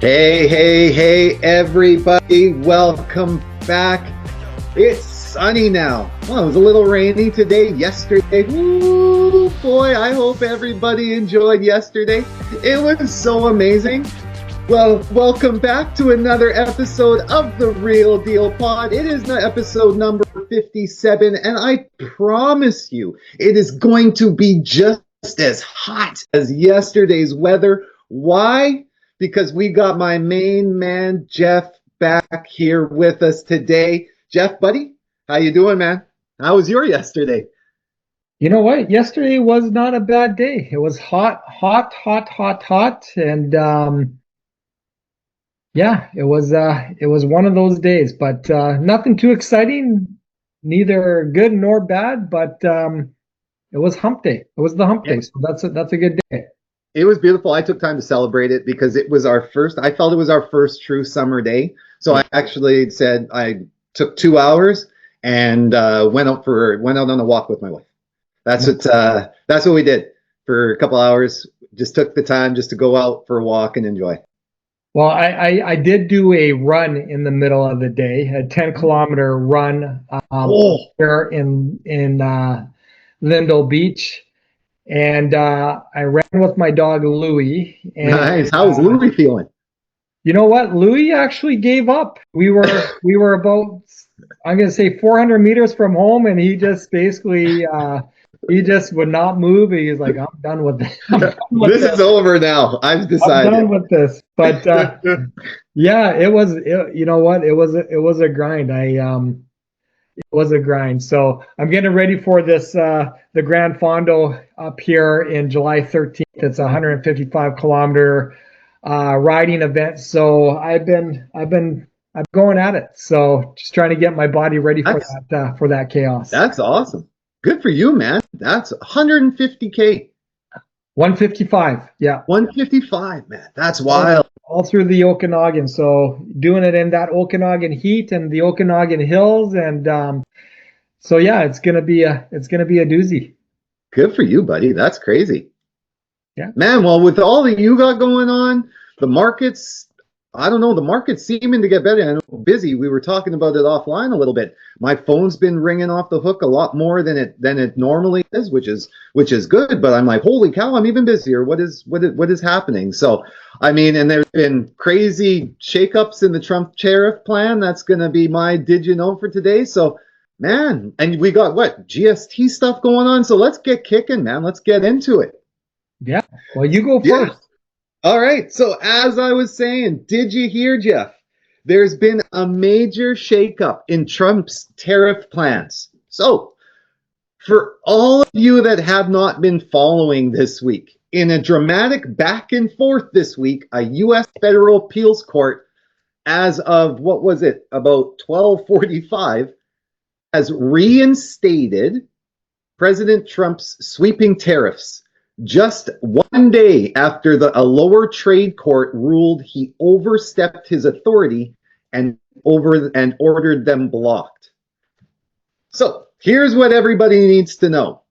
Hey, everybody. Welcome back. It's sunny now. Well, it was a little rainy today, yesterday. Woo, boy, I hope everybody enjoyed yesterday. It was so amazing. Well, welcome back to another episode of The Real Deal Pod. It is episode number 57, and I promise you, it is going to be just as hot as yesterday's weather. Why? Because we got my main man, Geoff, back here with us today. Geoff, buddy, how you doing, man? How was your yesterday? You know what? Yesterday was not a bad day. It was hot. And yeah, it was one of those days, but nothing too exciting, neither good nor bad, but it was hump day. It was the hump day, so that's a good day. It was beautiful. I took time to celebrate it because it was I felt it was our first true summer day. So I actually said I took 2 hours and went out on a walk with my wife. That's what we did for a couple hours. Just took the time just to go out for a walk and enjoy. Well, I did do a run in the middle of the day, a 10-kilometer run here in Lindell Beach. And I ran with my dog Louie. And, nice. How was Louie feeling? You know what? Louie actually gave up. We were about, I'm going to say 400 meters from home, and he just basically he just would not move. He's like, I'm done with this. This is over now. I've decided. I'm done with this. But yeah, you know what? It was a grind. It was a grind. So I'm getting ready for this, the Grand Fondo up here in July 13th. It's a 155-kilometer riding event. So I've been going at it. So just trying to get my body ready for that chaos. That's awesome. Good for you, man. That's 150K. 155. Yeah. 155, man. That's wild. All through the Okanagan. So doing it in that Okanagan heat and the Okanagan hills, and so yeah, it's gonna be a doozy. Good for you, buddy. That's crazy. Yeah, man. Well, with all that you got going on, the markets, I don't know, the market's seeming to get better. I know, busy. We were talking about it offline a little bit. My phone's been ringing off the hook a lot more than it normally is, which is good. But I'm like, holy cow, I'm even busier. What is happening? So, I mean, and there's been crazy shakeups in the Trump tariff plan. That's going to be my did you know for today. So, man, and we got what GST stuff going on. So let's get kicking, man. Let's get into it. Yeah. Well, you go first. Yeah. All right. So as I was saying, did you hear, Geoff? There's been a major shakeup in Trump's tariff plans. So for all of you that have not been following this week, in a dramatic back and forth this week, a U.S. federal appeals court, as of, what was it, about 12:45, has reinstated President Trump's sweeping tariffs. Just 1 day after a lower trade court ruled he overstepped his authority and ordered them blocked. So here's what everybody needs to know.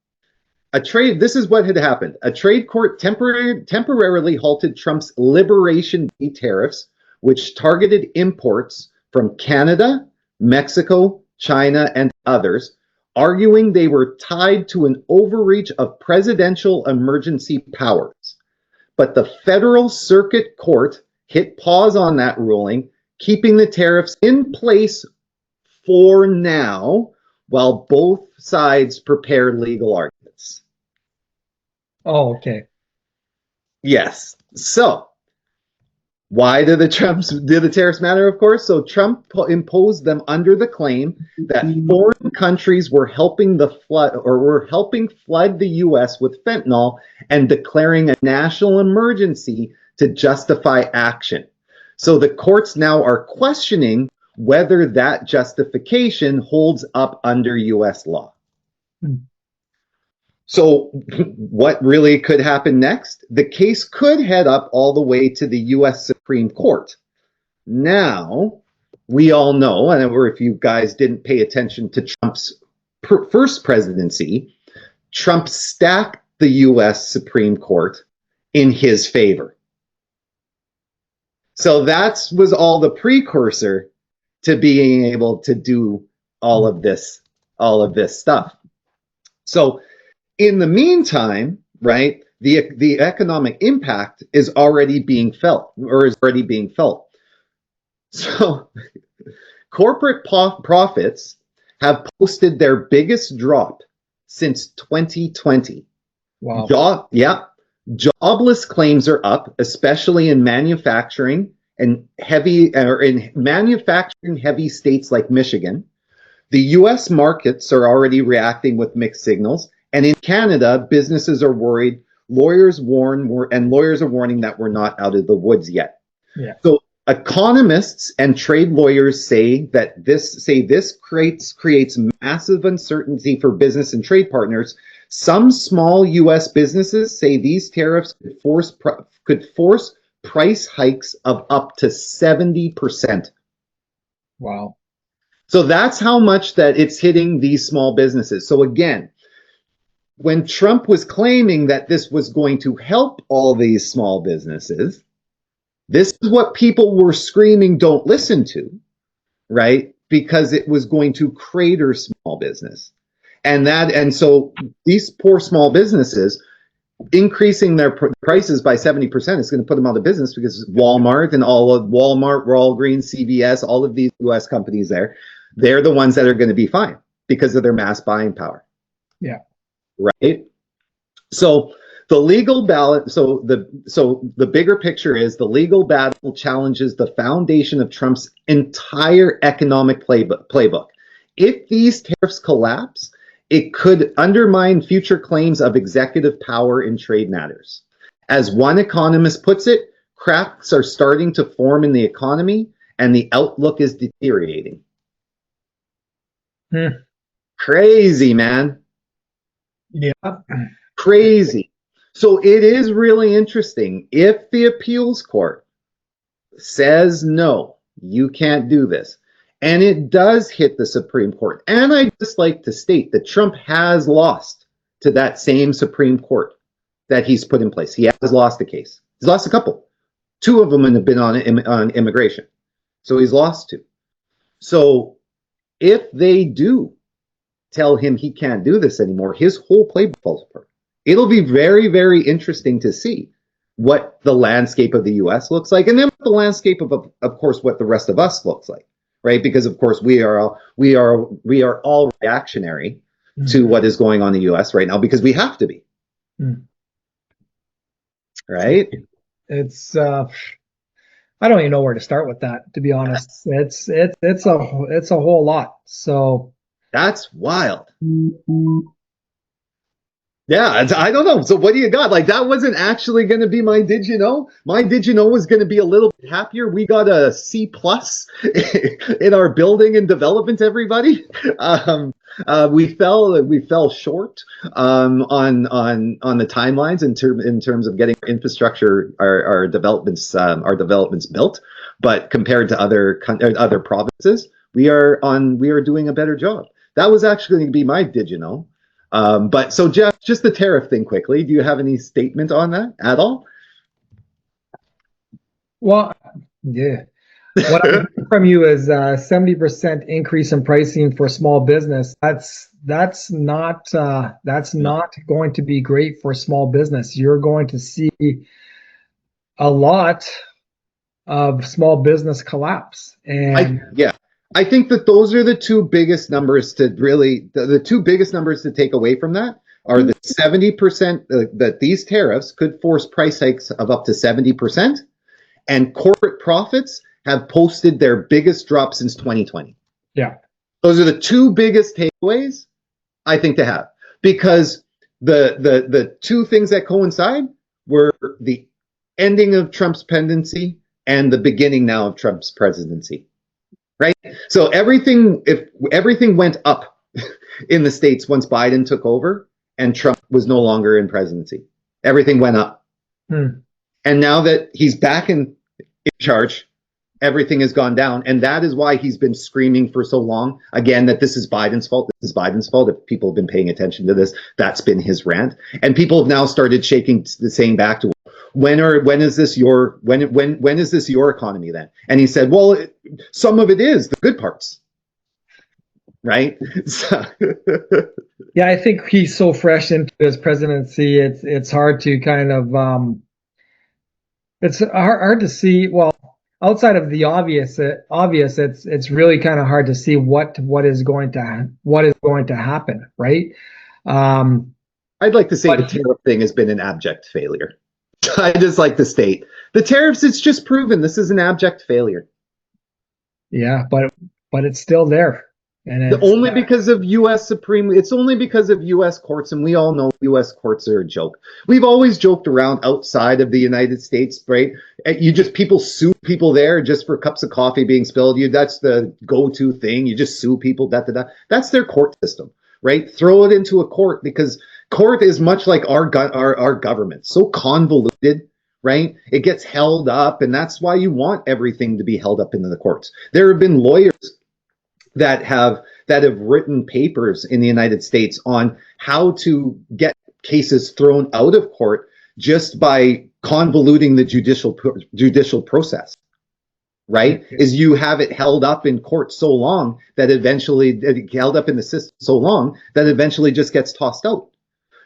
This is what had happened. A trade court temporarily halted Trump's Liberation Day tariffs, which targeted imports from Canada, Mexico, China, and others, arguing they were tied to an overreach of presidential emergency powers. But the Federal Circuit Court hit pause on that ruling, keeping the tariffs in place for now while both sides prepare legal arguments. Oh, okay. Yes. So why did the tariffs matter? Of course. So Trump imposed them under the claim that foreign countries were helping flood the U.S. with fentanyl and declaring a national emergency to justify action. So the courts now are questioning whether that justification holds up under U.S. law. So what really could happen next? The case could head up all the way to the U.S. Supreme Court. Now, we all know, and if you guys didn't pay attention to Trump's first presidency, Trump stacked the U.S. Supreme Court in his favor. So that was all the precursor to being able to do all of this stuff. So in the meantime, right, the economic impact is already being felt. So corporate profits have posted their biggest drop since 2020. Wow. Jobless claims are up, especially in manufacturing and in manufacturing heavy states like Michigan. The US markets are already reacting with mixed signals. And in Canada, businesses are worried. Lawyers are warning that we're not out of the woods yet. Yeah. So economists and trade lawyers say this creates massive uncertainty for business and trade partners. Some small U.S. businesses say these tariffs could force price hikes of up to 70%. Wow. So that's how much that it's hitting these small businesses. So again, when Trump was claiming that this was going to help all these small businesses, this is what people were screaming, don't listen to, right? Because it was going to crater small business. And so these poor small businesses, increasing their prices by 70% is going to put them out of business, because Walmart, Walgreens, CVS, all of these US companies they're the ones that are going to be fine because of their mass buying power. Yeah. Right? So the legal ballot, so the bigger picture is the legal battle challenges the foundation of Trump's entire economic playbook. If these tariffs collapse, it could undermine future claims of executive power in trade matters. As one economist puts it, cracks are starting to form in the economy and the outlook is deteriorating. Crazy, man. Yeah. Crazy. So it is really interesting. If the appeals court says, no, you can't do this, and it does hit the Supreme Court, and I just like to state that Trump has lost to that same Supreme Court that he's put in place. He has lost a case. He's lost a couple. Two of them have been on immigration. So he's lost two. So if they do tell him he can't do this anymore, his whole playbook falls apart. It'll be very, very interesting to see what the landscape of the U.S. looks like, and then the landscape of course, what the rest of us looks like, right? Because of course we are all reactionary to what is going on in the U.S. right now, because we have to be, right? It's I don't even know where to start with that, to be honest. It's a whole lot. So that's wild. Yeah, I don't know. So what do you got? Like, that wasn't actually going to be my did you know? My did you know was going to be a little bit happier. We got a C+ in our building and development, everybody. We fell short on the timelines in terms of getting infrastructure, our developments built. But compared to other provinces, we are doing a better job. That was actually going to be my did you know. But so Geoff, just the tariff thing quickly. Do you have any statement on that at all? Well, yeah. What I heard from you is 70% increase in pricing for small business. That's not going to be great for small business. You're going to see a lot of small business collapse. And I think that those are the two biggest numbers to really, the two biggest numbers to take away from that are the 70% that these tariffs could force price hikes of up to 70%, and corporate profits have posted their biggest drop since 2020. Yeah. Those are the two biggest takeaways I think to have, because the two things that coincide were the ending of Trump's pendency and the beginning now of Trump's presidency. Right? So if everything went up in the States once Biden took over and Trump was no longer in presidency, everything went up. And now that he's back in charge, everything has gone down. And that is why he's been screaming for so long, again, that this is Biden's fault. This is Biden's fault. If people have been paying attention to this, that's been his rant. And people have now started saying back to, when is this your economy then? And he said, well, some of it is the good parts, right? So Yeah, I think he's so fresh into his presidency. It's hard to kind of it's hard to see. Well, outside of the obvious, it's really kind of hard to see what is going to happen, right? I'd like to say the tariff thing has been an abject failure. I just like to state the tariffs. It's just proven this is an abject failure. Yeah, but it's still there. And it's, only because of U.S. Supreme, it's only because of U.S. courts, and we all know U.S. courts are a joke. We've always joked around outside of the United States, right? People sue people there just for cups of coffee being spilled. That's the go-to thing. You just sue people, That's their court system, right? Throw it into a court, because court is much like our government, so convoluted, right? It gets held up, and that's why you want everything to be held up into the courts. There have been lawyers that have written papers in the United States on how to get cases thrown out of court just by convoluting the judicial process, right? Is you have it held up in court so long that eventually held up in the system so long that eventually just gets tossed out.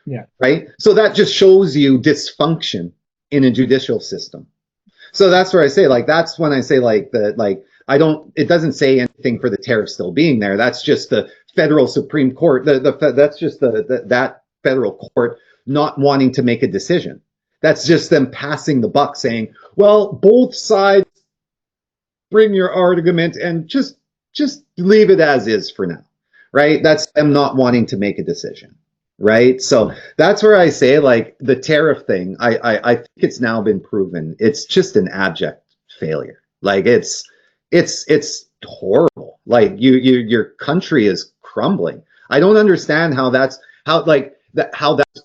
Yeah. Right. So that just shows you dysfunction in a judicial system. So that's where I say, that's when I say it doesn't say anything for the tariff still being there. That's just the federal Supreme Court. That's just that federal court not wanting to make a decision. That's just them passing the buck, saying, well, both sides bring your argument and just leave it as is for now, right? That's them not wanting to make a decision, right? So that's where I say, the tariff thing, I think it's now been proven. It's just an abject failure. It's horrible. Your country is crumbling. I don't understand how that's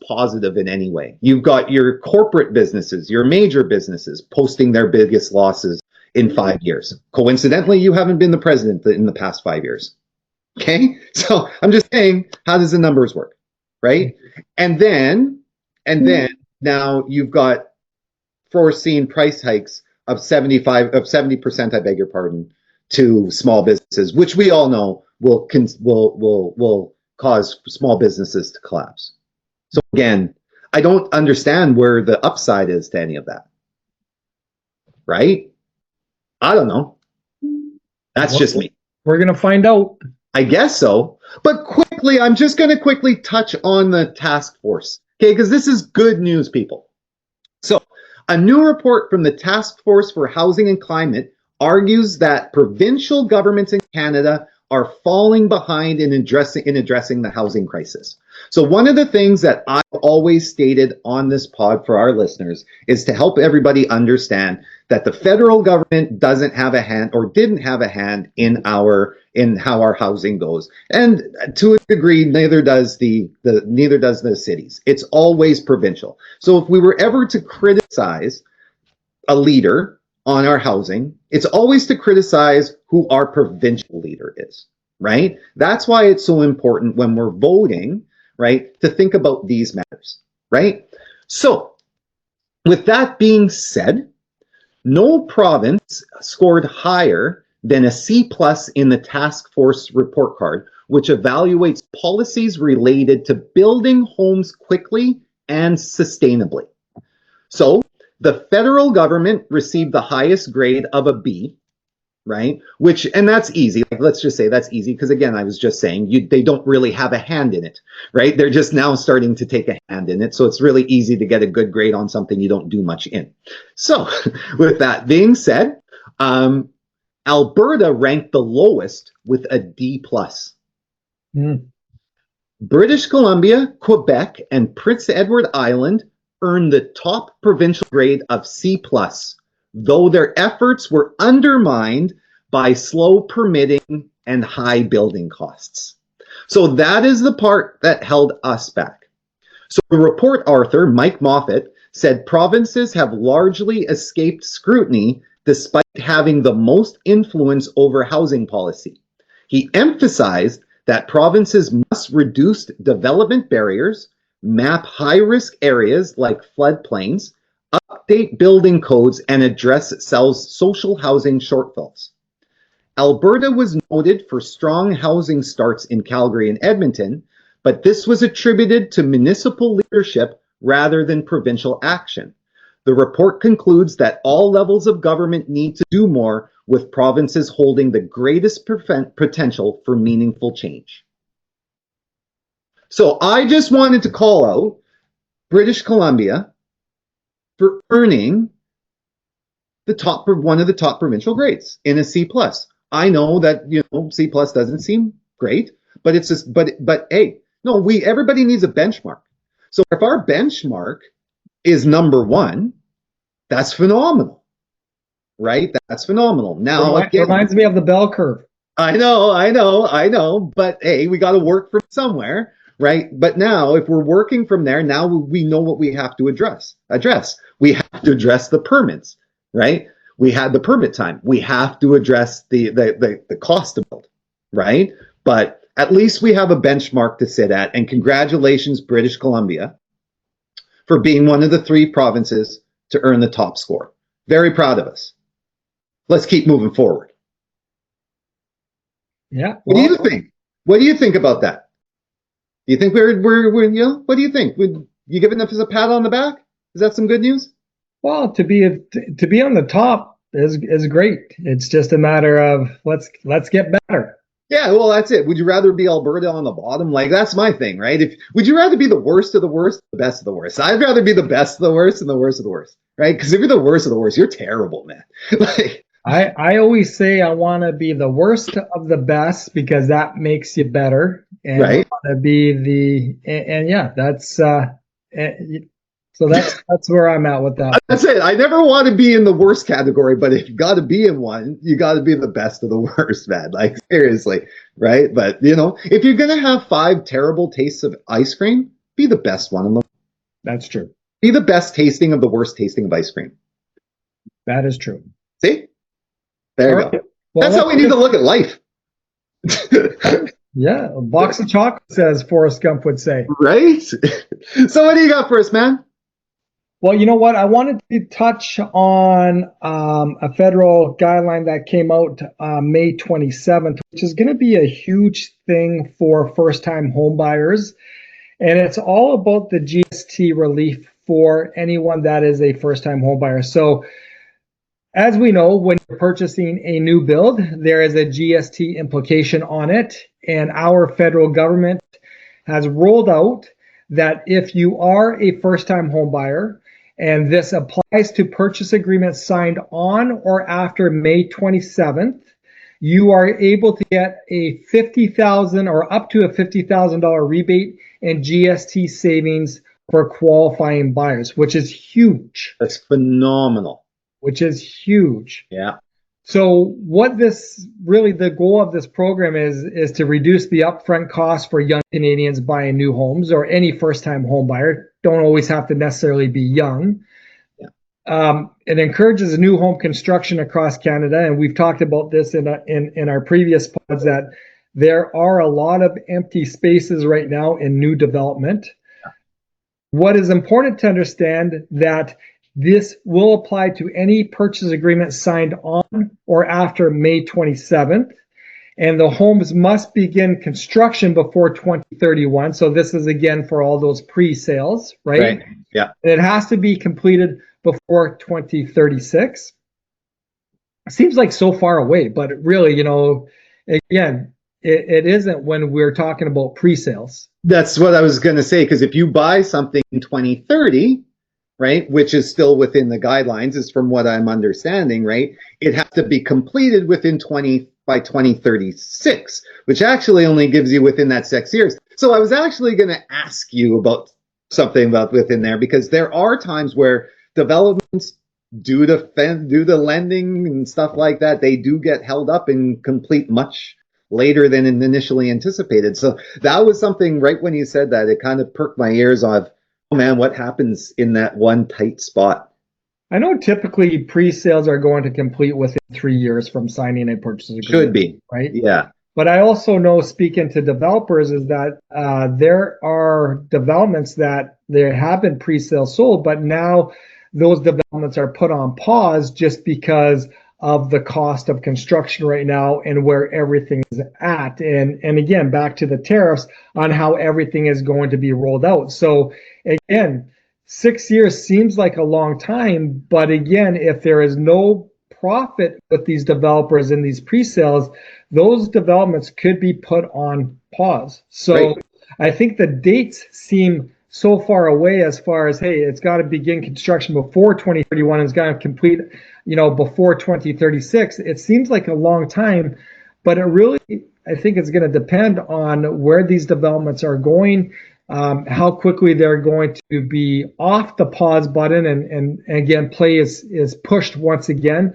positive in any way. You've got your corporate businesses, your major businesses posting their biggest losses in 5 years. Coincidentally, you haven't been the president in the past 5 years. Okay? So I'm just saying, how does the numbers work? Right? And then now you've got foreseen price hikes of 70%, I beg your pardon, to small businesses, which we all know will cause small businesses to collapse. So again, I don't understand where the upside is to any of that. Right? I don't know. That's just me. We're going to find out. I guess so. But quickly, I'm just going to quickly touch on the task force. Okay, because this is good news, people. So, a new report from the Task Force for Housing and Climate argues that provincial governments in Canada are falling behind in addressing the housing crisis. So one of the things that I've always stated on this pod for our listeners is to help everybody understand that the federal government doesn't have a hand, or didn't have a hand, in how our housing goes. And to a degree, neither does the cities. It's always provincial. So if we were ever to criticize a leader on our housing, it's always to criticize who our provincial leader is, right? That's why it's so important when we're voting, right, to think about these matters, right? So with that being said, no province scored higher than a C+ in the task force report card, which evaluates policies related to building homes quickly and sustainably. So the federal government received the highest grade of a B, right? And that's easy. Let's just say that's easy because, again, I was just saying they don't really have a hand in it, right? They're just now starting to take a hand in it. So it's really easy to get a good grade on something you don't do much in. So with that being said, Alberta ranked the lowest with a D+. British Columbia, Quebec, and Prince Edward Island earned the top provincial grade of C+, though their efforts were undermined by slow permitting and high building costs. So that is the part that held us back. So the report author, Mike Moffat, said provinces have largely escaped scrutiny despite having the most influence over housing policy. He emphasized that provinces must reduce development barriers, map high-risk areas like floodplains, update update building codes and address social housing shortfalls. Alberta was noted for strong housing starts in Calgary and Edmonton, but this was attributed to municipal leadership rather than provincial action. The report concludes that all levels of government need to do more, with provinces holding the greatest potential for meaningful change. So I just wanted to call out British Columbia for earning one of the top provincial grades in a C+. I know that, C+ doesn't seem great, but it's just, but hey, no, everybody needs a benchmark. So if our benchmark is number 1, that's phenomenal, right? That's phenomenal. Now, it reminds me of the bell curve. I know, but hey, we got to work from somewhere, right? But now, if we're working from there, now we know what we have to address. We have to address the permits, right? We had the permit time. We have to address the cost of build, right? But at least we have a benchmark to sit at. And congratulations, British Columbia, for being one of the 3 provinces to earn the top score. Very proud of us. Let's keep moving forward. Yeah. What do you think? What do you think about that? Do you think we're what do you think? Would you giving us a pat on the back? Is that some good news? Well, to be on the top is great. It's just a matter of let's get better. Yeah, well, that's it. Would you rather be Alberta on the bottom? Like, that's my thing, right? Would you rather be the worst of the worst, the best of the worst? I'd rather be the best of the worst and the worst of the worst, right? Because if you're the worst of the worst, you're terrible, man. Like, I always say I want to be the worst of the best because that makes you better. And right. I want to be that's so that's where I'm at with that. That's it. I never want to be in the worst category, but if you got to be in one, you got to be the best of the worst, man. Like, seriously, right? But, if you're going to have 5 terrible tastes of ice cream, be the best one of them. That's true. Be the best tasting of the worst tasting of ice cream. That is true. See? There you go. Well, that's how we need to look at life. Yeah, a box of chocolates, as Forrest Gump would say. Right? So what do you got for us, man? Well, you know what? I wanted to touch on a federal guideline that came out May 27th, which is going to be a huge thing for first-time home buyers. And it's all about the GST relief for anyone that is a first-time home buyer. So as we know, when you're purchasing a new build, there is a GST implication on it. And our federal government has rolled out that if you are a first-time home buyer, and this applies to purchase agreements signed on or after May 27th, you are able to get a $50,000 or up to a $50,000 rebate and GST savings for qualifying buyers, which is huge. That's phenomenal. Which is huge. Yeah. So what the goal of this program is to reduce the upfront cost for young Canadians buying new homes, or any first-time home buyer. Don't always have to necessarily be young. Yeah. It encourages new home construction across Canada, and we've talked about this in our previous pods, that there are a lot of empty spaces right now in new development. Yeah. What is important to understand that this will apply to any purchase agreement signed on or after May 27th, and the homes must begin construction before 2031. So this is again for all those pre-sales, right? Yeah. And it has to be completed before 2036. It seems like so far away, but really, again, it isn't when we're talking about pre-sales. That's what I was going to say, because if you buy something in 2030, right, which is still within the guidelines, is from what I'm understanding, right, it has to be completed by 2036, which actually only gives you within that 6 years. So I was actually going to ask you about something about within there, because there are times where developments, due to lending and stuff like that, they do get held up and complete much later than initially anticipated. So that was something, right when you said that, it kind of perked my ears of, oh man, what happens in that one tight spot? I know typically pre-sales are going to complete within 3 years from signing a purchase agreement. Should be. Right? Yeah. But I also know, speaking to developers, is that there are developments that there have been pre-sales sold, but now those developments are put on pause just because of the cost of construction right now and where everything is at. And again, back to the tariffs on how everything is going to be rolled out. So again, 6 years seems like a long time, but again, if there is no profit with these developers in these pre-sales, those developments could be put on pause. So right. I think the dates seem so far away as far as, hey, it's got to begin construction before 2031 and it's got to complete, before 2036. It seems like a long time, but it really, I think it's going to depend on where these developments are going, how quickly they're going to be off the pause button, and again, play is pushed once again.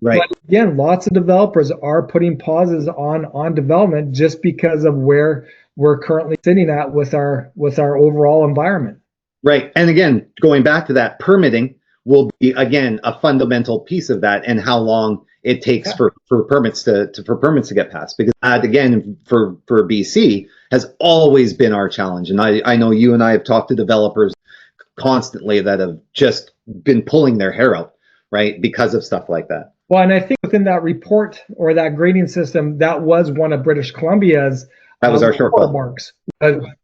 Right. But again, lots of developers are putting pauses on development just because of where we're currently sitting at with our overall environment. Right. And again, going back to that, permitting will be again a fundamental piece of that, and how long it takes for permits to get passed, because that again for BC has always been our challenge. And I know you and I have talked to developers constantly that have just been pulling their hair out, right, because of stuff like that. Well, and I think within that report or that grading system, that was one of British Columbia's that was our shortfall marks,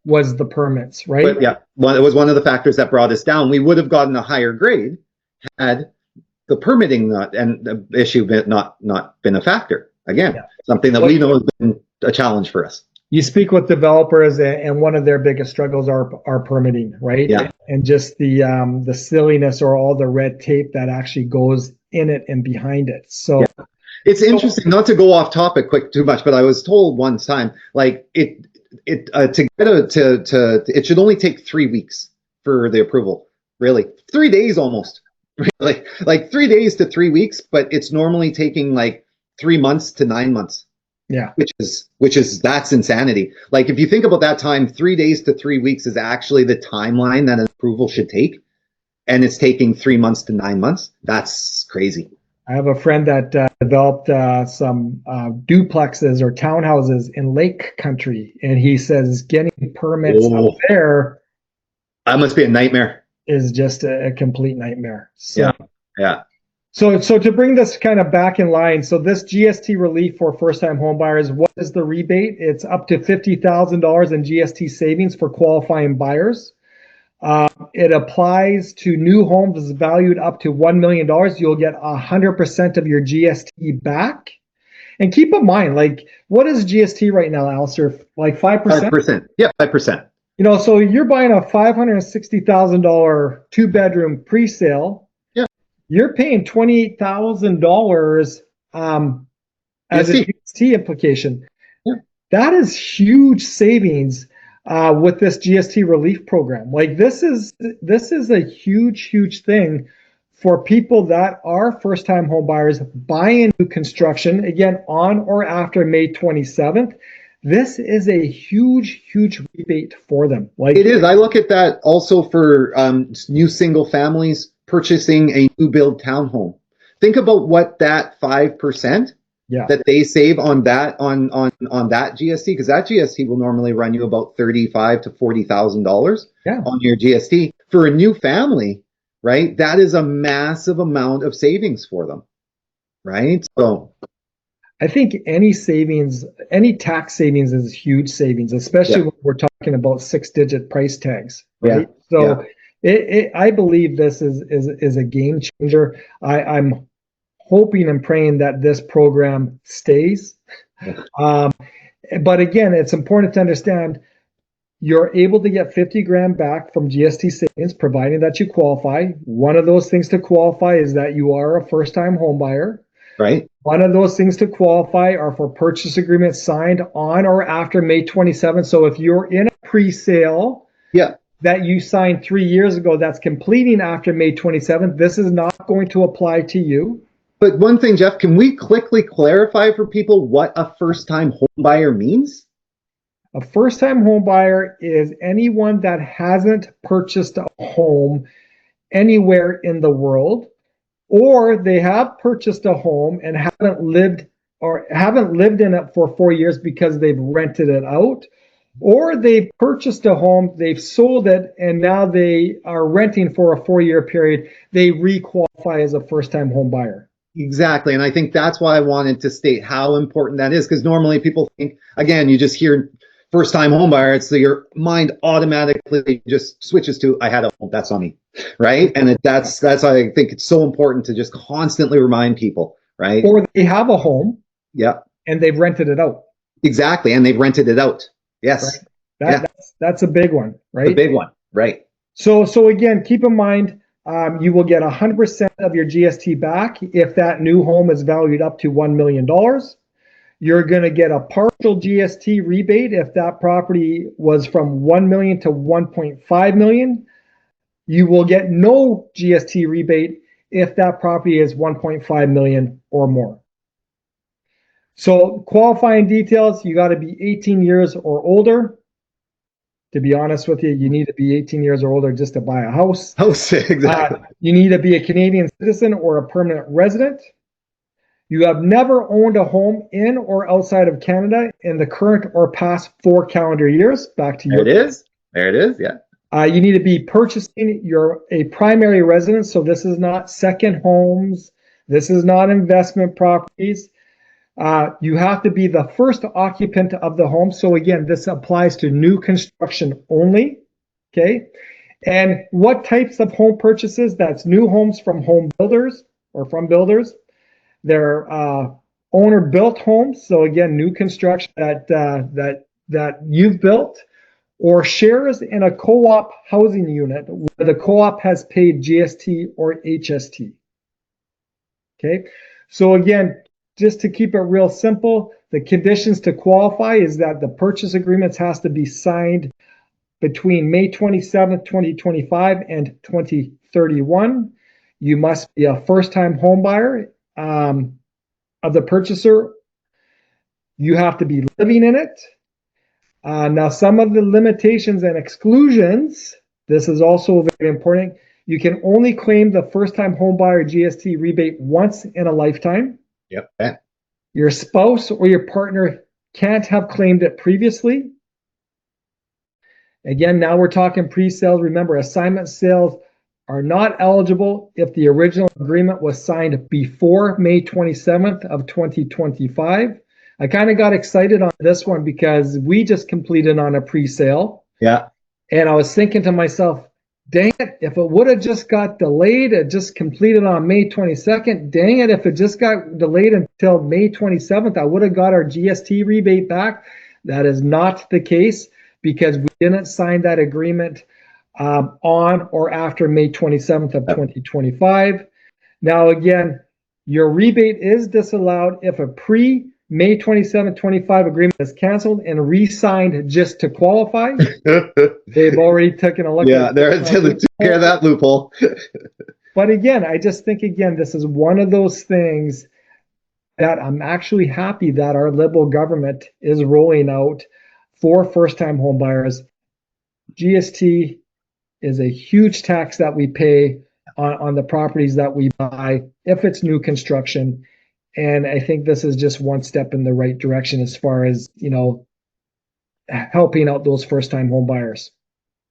was the permits, right? But yeah, well, it was one of the factors that brought us down. We would have gotten a higher grade had the permitting and the issue not been a factor. Again, something that we know has been a challenge for us. You speak with developers, and one of their biggest struggles are permitting, right? Yeah. And just the silliness or all the red tape that actually goes in it and behind it. So it's interesting, not to go off topic too much, but I was told one time, like it should only take 3 weeks for the approval. Really, 3 days almost. Really, like 3 days to 3 weeks, but it's normally taking like 3 months to 9 months. Yeah, which is that's insanity. Like if you think about that time, 3 days to 3 weeks is actually the timeline that an approval should take, and it's taking 3 months to 9 months. That's crazy. I have a friend that developed some duplexes or townhouses in Lake Country, and he says getting permits out there, that must be a nightmare. Is just a complete nightmare. So, yeah. So to bring this kind of back in line, so this GST relief for first-time homebuyers, what is the rebate? It's up to $50,000 in GST savings for qualifying buyers. It applies to new homes valued up to $1 million. You'll get 100% of your GST back. And keep in mind, like, what is GST right now, Allister? Like 5%? 5%. Yeah, 5%. So you're buying a $560,000 two-bedroom pre-sale. Yeah. You're paying $28,000 as a GST implication. Yeah. That is huge savings with this GST relief program. Like this is a huge thing for people that are first-time home buyers buying new construction, again, on or after May 27th. This is a huge rebate for them. Like it is. I look at that also for new single families purchasing a new build townhome. Think about what that 5% that they save on that on that GST, because that GST will normally run you about $35,000 to $40,000 on your GST for a new family, right? That is a massive amount of savings for them, right? So I think any tax savings is huge savings, especially when we're talking about 6-digit price tags, right? So I believe this is a game changer. I'm hoping and praying that this program stays. But again, it's important to understand you're able to get 50 grand back from GST savings, providing that you qualify. One of those things to qualify is that you are a first-time home buyer. Right. One of those things to qualify are for purchase agreements signed on or after May 27th. So if you're in a pre-sale that you signed 3 years ago that's completing after May 27th, this is not going to apply to you. But one thing, Geoff, can we quickly clarify for people what a first-time home buyer means? A first-time home buyer is anyone that hasn't purchased a home anywhere in the world, or they have purchased a home and haven't lived in it for 4 years because they've rented it out, or they purchased a home, they've sold it, and now they are renting for a 4-year period. They re-qualify as a first-time home buyer. Exactly. And I think that's why I wanted to state how important that is, because normally people think, again, you just hear first time home buyer, it's your mind automatically just switches to, I had a home, that's on me, right? And that's why I think it's so important to just constantly remind people, right? Or they have a home, yeah, and they've rented it out. Exactly, and they've rented it out. Yes, right? That's a big one, right? The big one, right? So again, keep in mind, you will get 100% of your GST back if that new home is valued up to $1 million. You're going to get a partial GST rebate if that property was from 1 million to 1.5 million. You will get no GST rebate if that property is 1.5 million or more. So qualifying details, you got to be 18 years or older. To be honest with you, you need to be 18 years or older just to buy a house. Exactly. You need to be a Canadian citizen or a permanent resident. You have never owned a home in or outside of Canada in the current or past 4 calendar years. Back to you. There it is. Yeah. You need to be purchasing a primary residence. So this is not second homes. This is not investment properties. You have to be the first occupant of the home. So again, this applies to new construction only. Okay. And what types of home purchases? That's new homes from home builders or from builders. They're owner-built homes, so again, new construction that you've built, or shares in a co-op housing unit where the co-op has paid GST or HST. Okay, so again, just to keep it real simple, the conditions to qualify is that the purchase agreements has to be signed between May 27th, 2025 and 2031. You must be a first-time home buyer of the purchaser. You have to be living in it. Now, some of the limitations and exclusions, this is also very important. You can only claim the first-time home buyer GST rebate once in a lifetime. Yep. Your spouse or your partner can't have claimed it previously. Again, now we're talking pre-sales. Remember, assignment sales are not eligible if the original agreement was signed before May 27th of 2025. I kind of got excited on this one because we just completed on a pre-sale. Yeah. And I was thinking to myself, dang it, if it would have just got delayed, it just completed on May 22nd. Dang it, if it just got delayed until May 27th, I would have got our GST rebate back. That is not the case because we didn't sign that agreement on or after May 27th of 2025. Now, again, your rebate is disallowed if a pre-May 27, 25 agreement is canceled and re-signed just to qualify. They've already taken a look at it. They're to care that loophole. But again, I just think, again, this is one of those things that I'm actually happy that our Liberal government is rolling out for first-time home buyers. GST is a huge tax that we pay on the properties that we buy if it's new construction. And I think this is just one step in the right direction as far as, helping out those first-time home buyers.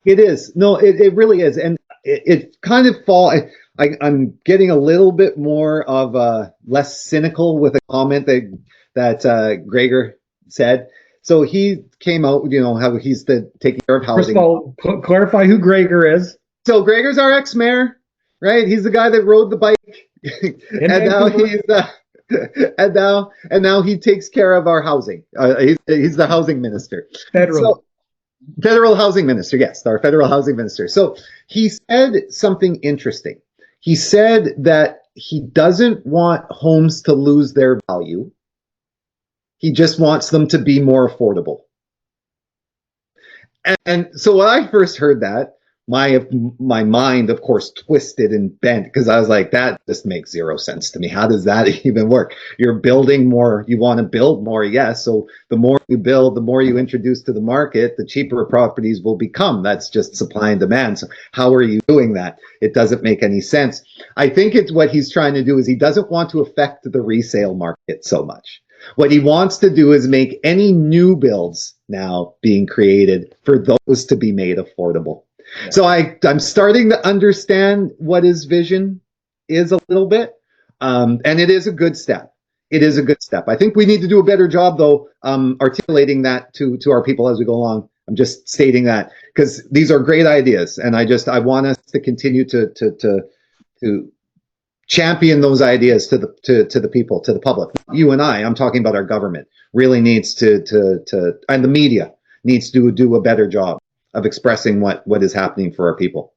It is. No, it really is. And it kind of I'm getting a little bit more of less cynical with a comment that Gregor said. So he came out, how he's taking care of housing. First of all, clarify who Gregor is. So Gregor's our ex-mayor, right? He's the guy that rode the bike, and now he takes care of our housing. He's the housing minister. Federal housing minister, yes, our federal housing minister. So he said something interesting. He said that he doesn't want homes to lose their value. He just wants them to be more affordable. And so when I first heard that, my mind, of course, twisted and bent because I was like, that just makes zero sense to me. How does that even work? You're building more. You want to build more, yes. So the more you build, the more you introduce to the market, the cheaper properties will become. That's just supply and demand. So how are you doing that? It doesn't make any sense. I think it's what he's trying to do is he doesn't want to affect the resale market so much. What he wants to do is make any new builds now being created for those to be made affordable. Yeah. So I'm starting to understand what his vision is a little bit, and it is a good step. It is a good step. I think we need to do a better job, though, articulating that to our people as we go along. I'm just stating that because these are great ideas, and I want us to continue to champion those ideas to the people, to the public. You and I'm talking about our government really needs to and the media needs to do a better job of expressing what is happening for our people.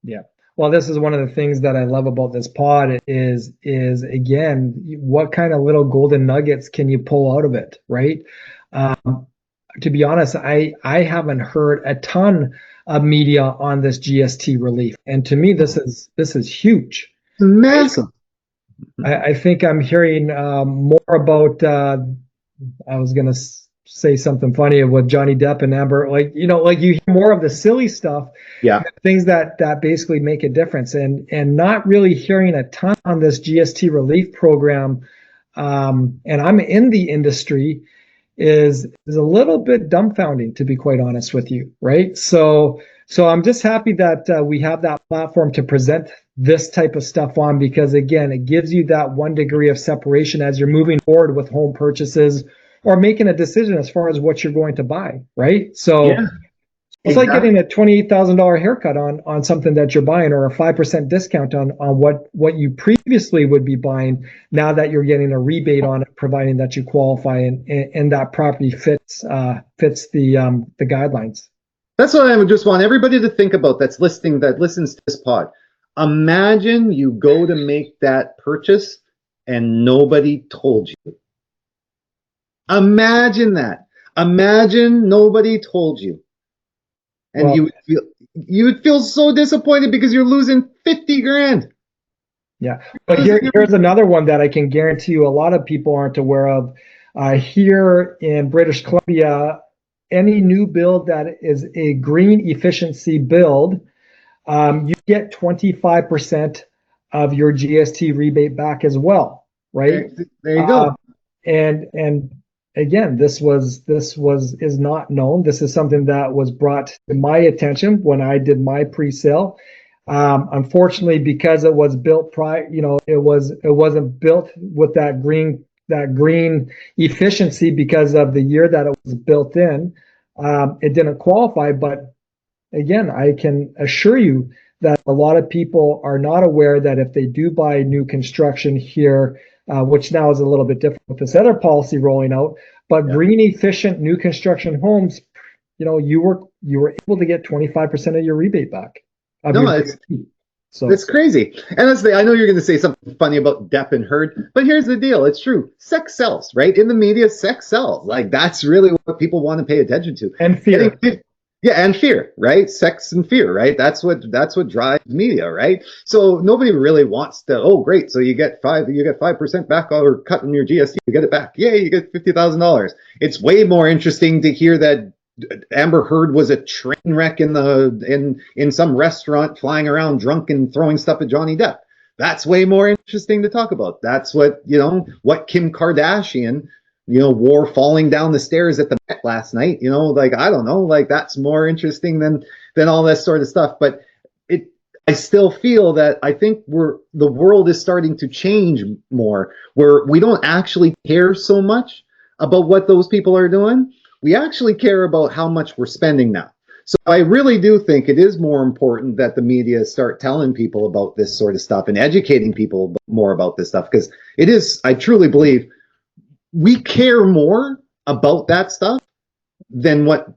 Yeah. Well, this is one of the things that I love about this pod is again, what kind of little golden nuggets can you pull out of it, right? To be honest, I haven't heard a ton of media on this GST relief, and to me, this is huge, massive. I think I'm hearing more about. I was gonna say something funny with Johnny Depp and Amber, like you hear more of the silly stuff, yeah, things that basically make a difference, and not really hearing a ton on this GST relief program. And I'm in the industry, is a little bit dumbfounding, to be quite honest with you, right? So I'm just happy that we have that platform to present this type of stuff on, because again, it gives you that 1 degree of separation as you're moving forward with home purchases or making a decision as far as what you're going to buy, right? So yeah, it's like getting a $28,000 haircut on something that you're buying, or a 5% discount on what you previously would be buying, now that you're getting a rebate on it, providing that you qualify and that property fits the guidelines. That's what I would just want everybody to think about that listens to this pod. Imagine you go to make that purchase and nobody told you. Imagine that. Imagine nobody told you. And you would feel so disappointed because you're losing 50 grand. Yeah. But here's another one that I can guarantee you a lot of people aren't aware of. Here in British Columbia, any new build that is a green efficiency build, you get 25% of your GST rebate back as well, right? There you go. And again, this is not known. This is something that was brought to my attention when I did my pre-sale. Unfortunately, because it was built it wasn't built with that green efficiency because of the year that it was built in. It didn't qualify, but again, I can assure you that a lot of people are not aware that if they do buy new construction here, which now is a little bit different with this other policy rolling out, but green efficient new construction homes, you were able to get 25% of your rebate back. So it's crazy. And I know you're going to say something funny about Depp and Heard, but here's the deal. It's true. Sex sells, right? In the media, sex sells. Like, that's really what people want to pay attention to. And fear. Yeah, and fear, right? Sex and fear, right? That's what drives media, right? So nobody really wants to. Oh, great! So you get 5% back, or cut on your GST, you get it back. Yay! You get $50,000. It's way more interesting to hear that Amber Heard was a train wreck in some restaurant, flying around drunk and throwing stuff at Johnny Depp. That's way more interesting to talk about. That's what Kim Kardashian wore falling down the stairs at the Met last night. I don't know, that's more interesting than all this sort of stuff. But I still feel that I think the world is starting to change more, where we don't actually care so much about what those people are doing. We actually care about how much we're spending now. So I really do think it is more important that the media start telling people about this sort of stuff and educating people more about this stuff, because it is, I truly believe, we care more about that stuff than what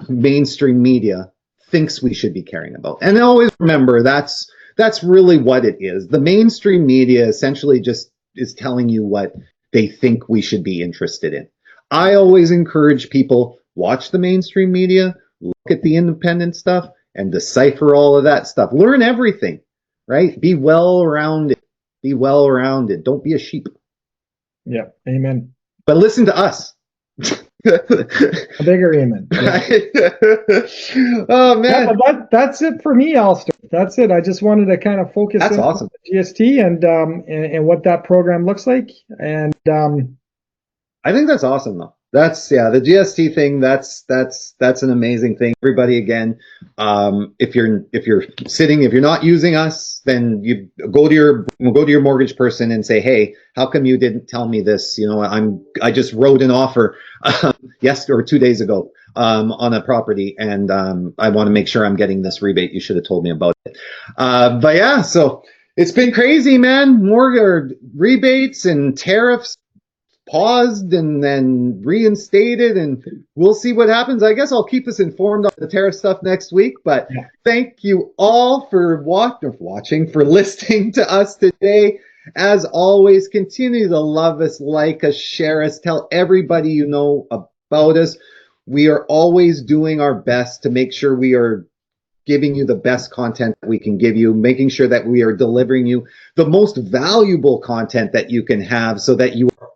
mainstream media thinks we should be caring about. And always remember, that's really what it is. The mainstream media essentially just is telling you what they think we should be interested in. I always encourage people, watch the mainstream media, look at the independent stuff, and decipher all of that stuff. Learn everything, right? Be well-rounded. Be well-rounded. Don't be a sheep. Yeah, amen. But listen to us. A bigger amen. Yeah. Oh man, that's it for me, Allister. That's it. I just wanted to kind of focus on the GST and what that program looks like, and I think that's awesome though. That's the GST thing. That's an amazing thing. Everybody, again, if you're not using us, then you go to your mortgage person and say, hey, how come you didn't tell me this? I just wrote an offer yesterday or 2 days ago on a property, and I want to make sure I'm getting this rebate. You should have told me about it. But yeah, so it's been crazy, man. More rebates and tariffs paused and then reinstated, and we'll see what happens. I guess I'll keep us informed on the tariff stuff next week, but thank you all for watching, for listening to us today. As always, continue to love us, like us, share us, tell everybody you know about us. We are always doing our best to make sure we are giving you the best content that we can give you, making sure that we are delivering you the most valuable content that you can have, so that you are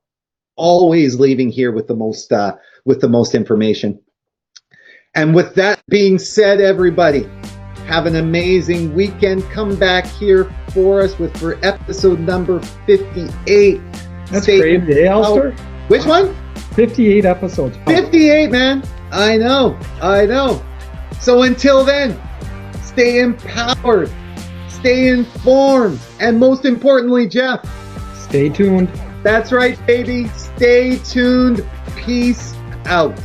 always leaving here with the most information. And with that being said, everybody, have an amazing weekend. Come back here for episode number 58. That's crazy, Allister. Which one? 58 episodes. 58, man. I know. So until then, stay empowered, stay informed, and most importantly, Geoff, stay tuned. That's right, baby. Stay tuned. Peace out.